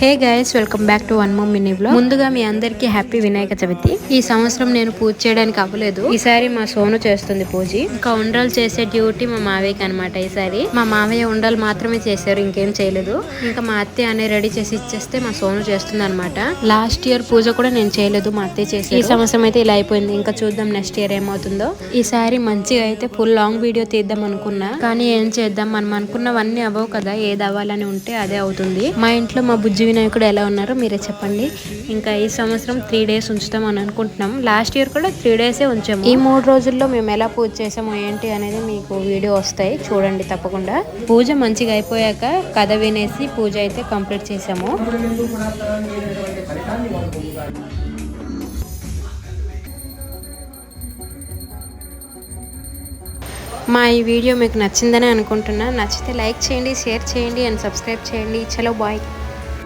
Hey guys, welcome back to one more mini vlog. ముందుగా మీ అందరికి happy Vinayaka Chavithi. ఈ సంవత్సరం నేను పూజ చేయడానికి అవ్వలేదు. ఈసారి మా సోను చేస్తుంది పూజ. ఇంకా ఉండ్రాలు చేసే డ్యూటీ మా మావయ్యకి అనమాట. ఈసారి మా మావయ్య ఉండ్రాలు మాత్రమే చేశారు, ఇంకేం చేయలేదు. ఇంకా మా అత్తయ్య అనే రెడీ చేసి ఇచ్చేస్తే మా సోను చేస్తుంది అనమాట. లాస్ట్ ఇయర్ పూజ కూడా నేను చేయలేదు, మా అత్తయ్య చేసి. ఈ సంవత్సరం అయితే ఇలా అయిపోయింది. ఇంకా చూద్దాం నెక్స్ట్ ఇయర్ ఏమవుతుందో. ఈసారి మంచిగా అయితే ఫుల్ లాంగ్ వీడియో తీద్దాం అనుకున్నా, కానీ ఏం చేద్దాం, మనం అనుకున్నవన్నీ అవ్వవు కదా. ఏది అవ్వాలని ఉంటే అదే అవుతుంది. మా ఇంట్లో మా బుజ్జి వినాయకుడు ఎలా ఉన్నారో మీరే చెప్పండి. ఇంకా ఈ సంవత్సరం 3 days ఉంచుతాం అని అనుకుంటున్నాం. లాస్ట్ ఇయర్ కూడా 3 days ఉంచాము. ఈ 3 రోజుల్లో మేము ఎలా పూజ చేసాము ఏంటి అనేది మీకు వీడియో వస్తాయి, చూడండి తప్పకుండా. పూజ మంచిగా అయిపోయాక కథ వినేసి పూజ అయితే కంప్లీట్ చేసాము. మా ఈ వీడియో మీకు నచ్చిందని అనుకుంటున్నా. నచ్చితే లైక్ చేయండి, షేర్ చేయండి అండ్ సబ్స్క్రైబ్ చేయండి. చలో బాయ్.